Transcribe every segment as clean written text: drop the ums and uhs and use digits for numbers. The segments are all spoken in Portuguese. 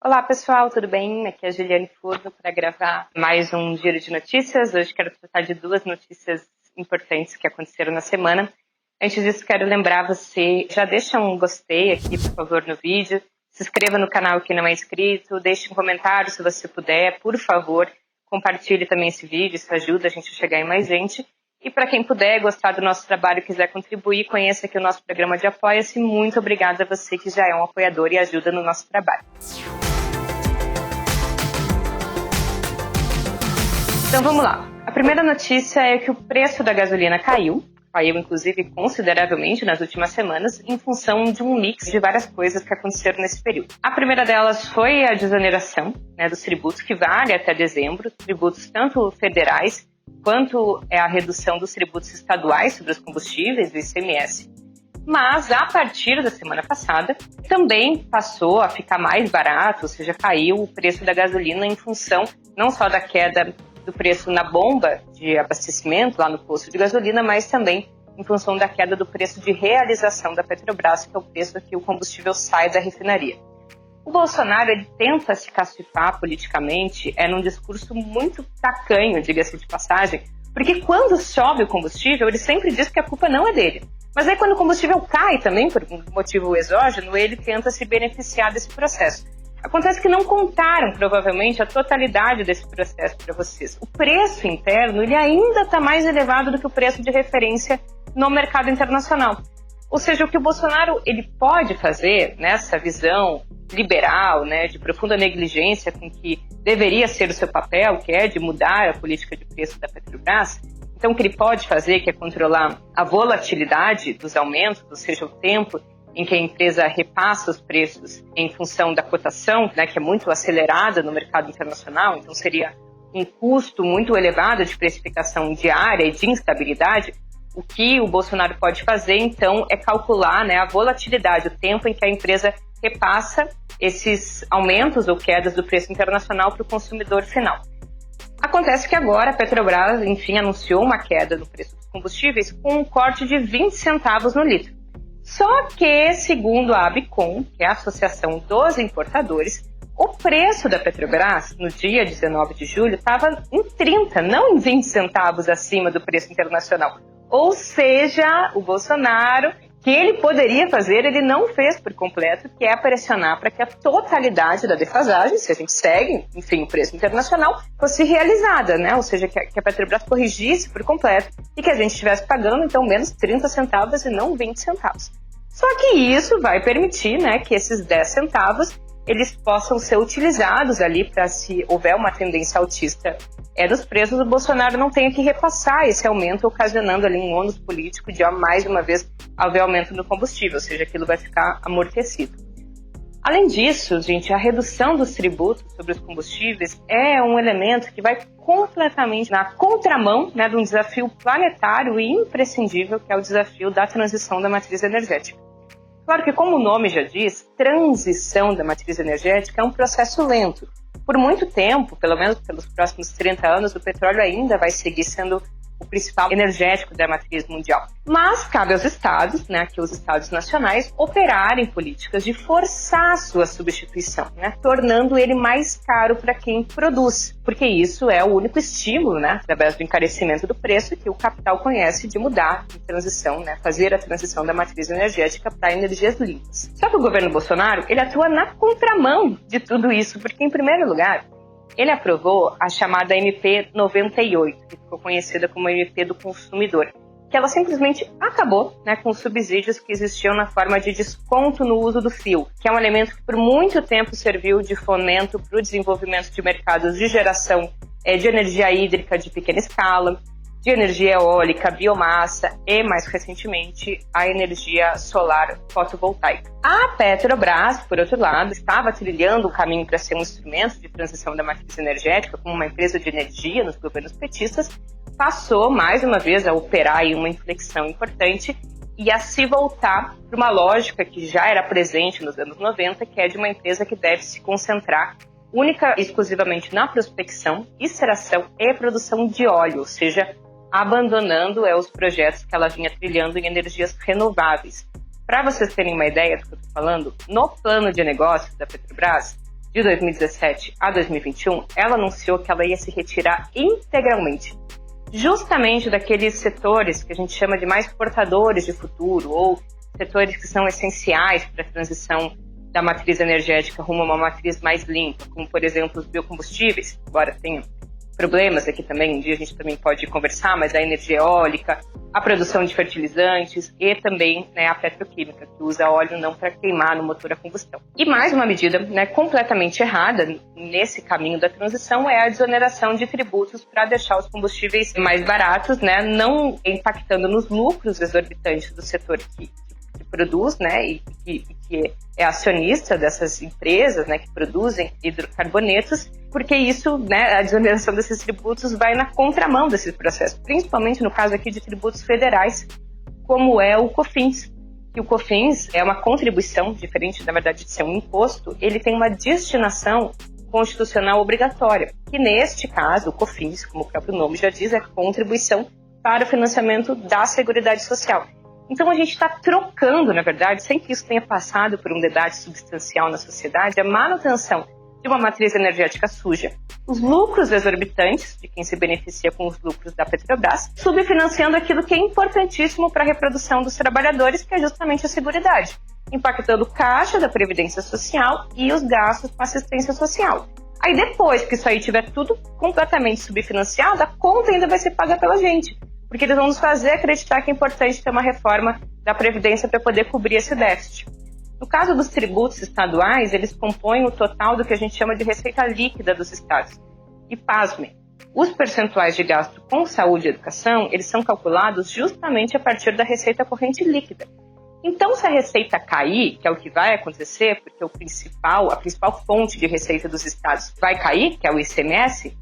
Olá pessoal, tudo bem? Aqui é a Juliane Furno para gravar mais um Giro de Notícias. Hoje quero tratar de duas notícias importantes que aconteceram na semana. Antes disso, quero lembrar você, já deixa um gostei aqui, por favor, no vídeo. Se inscreva no canal quem não é inscrito, deixe um comentário se você puder, por favor. Compartilhe também esse vídeo, isso ajuda a gente a chegar em mais gente. E para quem puder gostar do nosso trabalho e quiser contribuir, conheça aqui o nosso programa de Apoia-se. Muito obrigada a você que já é um apoiador e ajuda no nosso trabalho. Então vamos lá. A primeira notícia é que o preço da gasolina caiu inclusive consideravelmente nas últimas semanas, em função de um mix de várias coisas que aconteceram nesse período. A primeira delas foi a desoneração dos tributos, que vale até dezembro, tributos tanto federais quanto a redução dos tributos estaduais sobre os combustíveis, do ICMS. Mas, a partir da semana passada, também passou a ficar mais barato, ou seja, caiu o preço da gasolina em função não só da queda do preço na bomba de abastecimento, lá no posto de gasolina, mas também em função da queda do preço de realização da Petrobras, que é o preço que o combustível sai da refinaria. O Bolsonaro, ele tenta se castigar politicamente, num discurso muito tacanho, diga-se de passagem, porque quando sobe o combustível, ele sempre diz que a culpa não é dele. Mas aí quando o combustível cai também, por um motivo exógeno, ele tenta se beneficiar desse processo. Acontece que não contaram, provavelmente, a totalidade desse processo para vocês. O preço interno ele ainda está mais elevado do que o preço de referência no mercado internacional. Ou seja, o que o Bolsonaro ele pode fazer nessa visão liberal, de profunda negligência com que deveria ser o seu papel, que é de mudar a política de preço da Petrobras. Então, o que ele pode fazer, que é controlar a volatilidade dos aumentos, ou seja, o tempo em que a empresa repassa os preços em função da cotação, que é muito acelerada no mercado internacional, então seria um custo muito elevado de precificação diária e de instabilidade. O que o Bolsonaro pode fazer, então, é calcular a volatilidade, o tempo em que a empresa repassa esses aumentos ou quedas do preço internacional para o consumidor final. Acontece que agora a Petrobras, enfim, anunciou uma queda no preço dos combustíveis com um corte de 20 centavos no litro. Só que, segundo a ABICOM, que é a Associação dos Importadores, o preço da Petrobras, no dia 19 de julho, estava em 30, não em 20 centavos acima do preço internacional. Ou seja, o Bolsonaro, que ele poderia fazer, ele não fez por completo, que é pressionar para que a totalidade da defasagem, se a gente segue, enfim, o preço internacional, fosse realizada, Ou seja, que a Petrobras corrigisse por completo e que a gente estivesse pagando, então, menos 30 centavos e não 20 centavos. Só que isso vai permitir, que esses 10 centavos eles possam ser utilizados ali para, se houver uma tendência altista nos preços, o Bolsonaro não tenha que repassar esse aumento, ocasionando ali um ônus político de, mais uma vez, haver aumento no combustível, ou seja, aquilo vai ficar amortecido. Além disso, gente, a redução dos tributos sobre os combustíveis é um elemento que vai completamente na contramão de um desafio planetário e imprescindível, que é o desafio da transição da matriz energética. Claro que, como o nome já diz, transição da matriz energética é um processo lento. Por muito tempo, pelo menos pelos próximos 30 anos, o petróleo ainda vai seguir sendo o principal energético da matriz mundial. Mas cabe aos estados, aqui os estados nacionais, operarem políticas de forçar a sua substituição, tornando ele mais caro para quem produz, porque isso é o único estímulo, através do encarecimento do preço, que o capital conhece de mudar de transição, fazer a transição da matriz energética para energias limpas. Só que o governo Bolsonaro, ele atua na contramão de tudo isso, porque, em primeiro lugar, ele aprovou a chamada MP 98, que ficou conhecida como MP do consumidor, que ela simplesmente acabou com os subsídios que existiam na forma de desconto no uso do fio, que é um elemento que por muito tempo serviu de fomento para o desenvolvimento de mercados de geração de energia hídrica de pequena escala, de energia eólica, biomassa e, mais recentemente, a energia solar fotovoltaica. A Petrobras, por outro lado, estava trilhando o caminho para ser um instrumento de transição da matriz energética, como uma empresa de energia nos governos petistas, passou, mais uma vez, a operar em uma inflexão importante e a se voltar para uma lógica que já era presente nos anos 90, que é de uma empresa que deve se concentrar única e exclusivamente na prospecção, extração e produção de óleo, ou seja, abandonando os projetos que ela vinha trilhando em energias renováveis. Para vocês terem uma ideia do que eu estou falando, no plano de negócios da Petrobras, de 2017 a 2021, ela anunciou que ela ia se retirar integralmente, justamente daqueles setores que a gente chama de mais portadores de futuro, ou setores que são essenciais para a transição da matriz energética rumo a uma matriz mais limpa, como, por exemplo, os biocombustíveis, embora tenha problemas aqui também, um dia a gente também pode conversar, mas a energia eólica, a produção de fertilizantes e também, né, a petroquímica, que usa óleo não para queimar no motor a combustão. E mais uma medida, né, completamente errada nesse caminho da transição é a desoneração de tributos para deixar os combustíveis mais baratos, né, não impactando nos lucros exorbitantes do setor que produz, né, e que é acionista dessas empresas, né, que produzem hidrocarbonetos, porque isso, né, a desoneração desses tributos vai na contramão desse processo, principalmente no caso aqui de tributos federais, como é o COFINS, que o COFINS é uma contribuição, diferente, na verdade, de ser um imposto, ele tem uma destinação constitucional obrigatória, que neste caso, o COFINS, como o próprio nome já diz, é contribuição para o financiamento da Seguridade Social. Então a gente está trocando, na verdade, sem que isso tenha passado por um debate substancial na sociedade, a manutenção de uma matriz energética suja, os lucros exorbitantes de quem se beneficia com os lucros da Petrobras, subfinanciando aquilo que é importantíssimo para a reprodução dos trabalhadores, que é justamente a seguridade, impactando o caixa da Previdência Social e os gastos com assistência social. Aí depois que isso aí tiver tudo completamente subfinanciado, a conta ainda vai ser paga pela gente, porque eles vão nos fazer acreditar que é importante ter uma reforma da Previdência para poder cobrir esse déficit. No caso dos tributos estaduais, eles compõem o total do que a gente chama de receita líquida dos estados. E pasmem, os percentuais de gasto com saúde e educação, eles são calculados justamente a partir da receita corrente líquida. Então, se a receita cair, que é o que vai acontecer, porque a principal fonte de receita dos estados vai cair, que é o ICMS,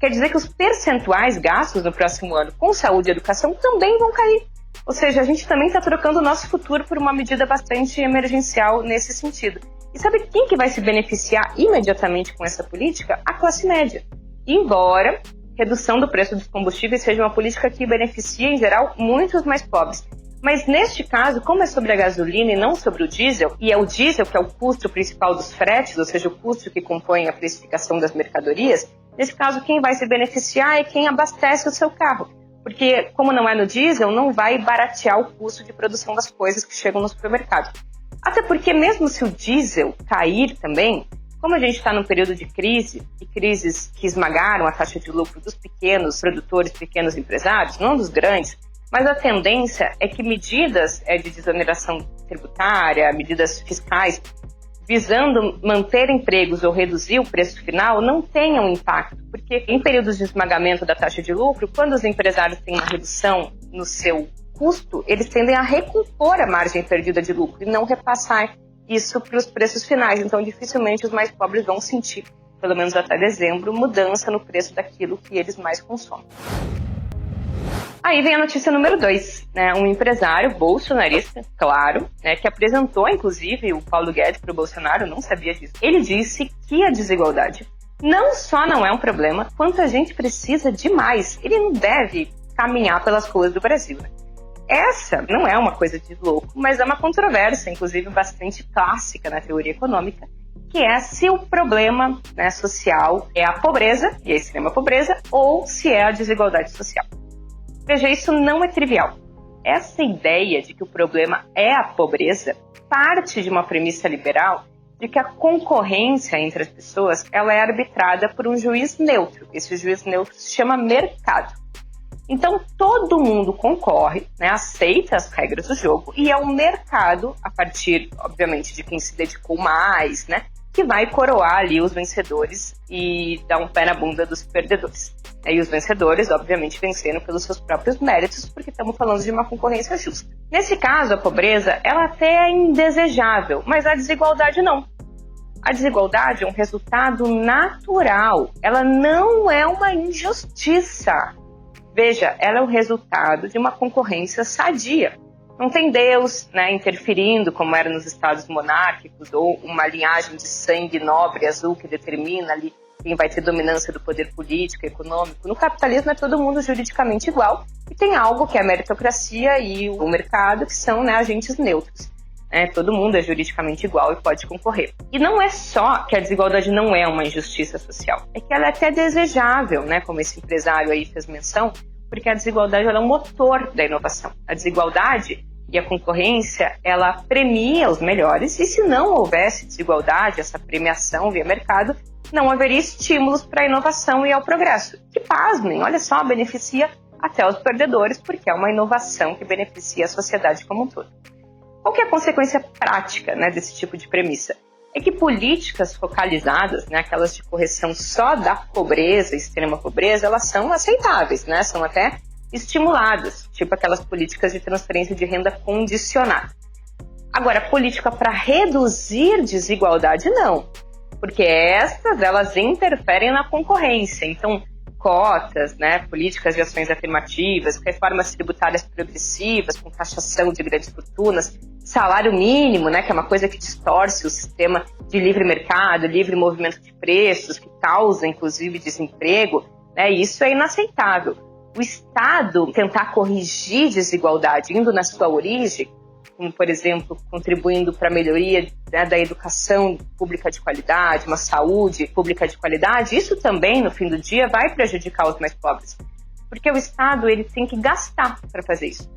quer dizer que os percentuais gastos no próximo ano com saúde e educação também vão cair. Ou seja, a gente também está trocando o nosso futuro por uma medida bastante emergencial nesse sentido. E sabe quem que vai se beneficiar imediatamente com essa política? A classe média. Embora redução do preço dos combustíveis seja uma política que beneficia, em geral, muitos mais pobres. Mas neste caso, como é sobre a gasolina e não sobre o diesel, e é o diesel que é o custo principal dos fretes, ou seja, o custo que compõe a precificação das mercadorias, nesse caso quem vai se beneficiar é quem abastece o seu carro. Porque, como não é no diesel, não vai baratear o custo de produção das coisas que chegam no supermercado. Até porque, mesmo se o diesel cair também, como a gente está num período de crise, e crises que esmagaram a taxa de lucro dos pequenos produtores, pequenos empresários, não dos grandes, mas a tendência é que medidas de desoneração tributária, medidas fiscais, visando manter empregos ou reduzir o preço final, não tenham impacto. Porque em períodos de esmagamento da taxa de lucro, quando os empresários têm uma redução no seu custo, eles tendem a recompor a margem perdida de lucro e não repassar isso para os preços finais. Então, dificilmente os mais pobres vão sentir, pelo menos até dezembro, mudança no preço daquilo que eles mais consomem. Aí vem a notícia número 2, né? Um empresário bolsonarista, claro, né, que apresentou, inclusive, o Paulo Guedes para o Bolsonaro, não sabia disso. Ele disse que a desigualdade não só não é um problema, quanto a gente precisa de mais. Ele não deve caminhar pelas ruas do Brasil, né? Essa não é uma coisa de louco, mas é uma controvérsia, inclusive bastante clássica na teoria econômica, que é se o problema, né, social é a pobreza, e a extrema pobreza, ou se é a desigualdade social. Veja, isso não é trivial. Essa ideia de que o problema é a pobreza parte de uma premissa liberal de que a concorrência entre as pessoas ela é arbitrada por um juiz neutro. Esse juiz neutro se chama mercado. Então, todo mundo concorre, né, aceita as regras do jogo e é o mercado, a partir, obviamente, de quem se dedicou mais, né, que vai coroar ali os vencedores e dar um pé na bunda dos perdedores. E os vencedores, obviamente, venceram pelos seus próprios méritos, porque estamos falando de uma concorrência justa. Nesse caso, a pobreza, ela até é indesejável, mas a desigualdade não. A desigualdade é um resultado natural, ela não é uma injustiça. Veja, ela é o resultado de uma concorrência sadia. Não tem Deus, né, interferindo, como era nos estados monárquicos, ou uma linhagem de sangue nobre azul que determina ali quem vai ter dominância do poder político, econômico. No capitalismo é todo mundo juridicamente igual e tem algo que é a meritocracia e o mercado, que são, né, agentes neutros. né? Todo mundo é juridicamente igual e pode concorrer. E não é só que a desigualdade não é uma injustiça social, é que ela é até desejável, né? Como esse empresário aí fez menção, porque a desigualdade ela é um motor da inovação. A desigualdade e a concorrência, ela premia os melhores, e se não houvesse desigualdade, essa premiação via mercado, não haveria estímulos para a inovação e ao progresso. Que, pasmem, olha só, beneficia até os perdedores, porque é uma inovação que beneficia a sociedade como um todo. Qual que é a consequência prática, né, desse tipo de premissa? É que políticas focalizadas, né, aquelas de correção só da pobreza, extrema pobreza, elas são aceitáveis, né, são até estimuladas, tipo aquelas políticas de transferência de renda condicionada. Agora, política para reduzir desigualdade, não, porque estas, elas interferem na concorrência. Então, cotas, né, políticas de ações afirmativas, reformas tributárias progressivas, com taxação de grandes fortunas, salário mínimo, né, que é uma coisa que distorce o sistema de livre mercado, livre movimento de preços, que causa, inclusive, desemprego, né, isso é inaceitável. O Estado tentar corrigir desigualdade indo na sua origem, como, por exemplo, contribuindo para a melhoria, né, da educação pública de qualidade, uma saúde pública de qualidade, isso também, no fim do dia, vai prejudicar os mais pobres. Porque o Estado ele tem que gastar para fazer isso.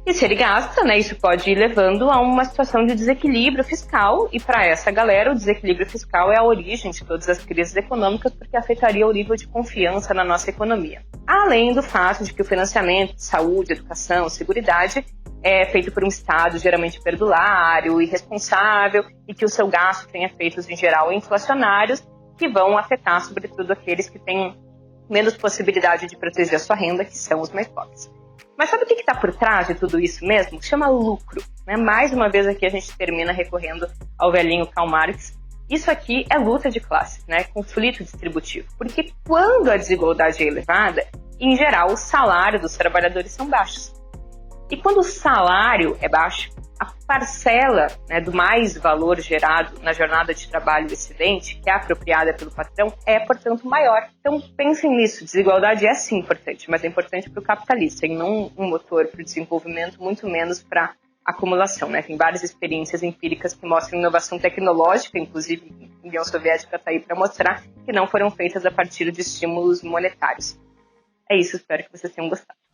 E se ele gasta, né, isso pode ir levando a uma situação de desequilíbrio fiscal, e para essa galera o desequilíbrio fiscal é a origem de todas as crises econômicas, porque afetaria o nível de confiança na nossa economia. Além do fato de que o financiamento de saúde, educação, seguridade é feito por um Estado geralmente perdulário, irresponsável, e que o seu gasto tem efeitos em geral inflacionários, que vão afetar sobretudo aqueles que têm menos possibilidade de proteger a sua renda, que são os mais pobres. Mas sabe o que está por trás de tudo isso mesmo? Chama lucro, né? Mais uma vez aqui a gente termina recorrendo ao velhinho Karl Marx. Isso aqui é luta de classes, né? Conflito distributivo. Porque quando a desigualdade é elevada, em geral, os salários dos trabalhadores são baixos. E quando o salário é baixo, a parcela, né, do mais valor gerado na jornada de trabalho excedente, que é apropriada pelo patrão, é, portanto, maior. Então, pensem nisso. Desigualdade é sim importante, mas é importante para o capitalista e não um motor para o desenvolvimento, muito menos para a acumulação, né? Tem várias experiências empíricas que mostram inovação tecnológica, inclusive a União Soviética está aí para mostrar, que não foram feitas a partir de estímulos monetários. É isso, espero que vocês tenham gostado.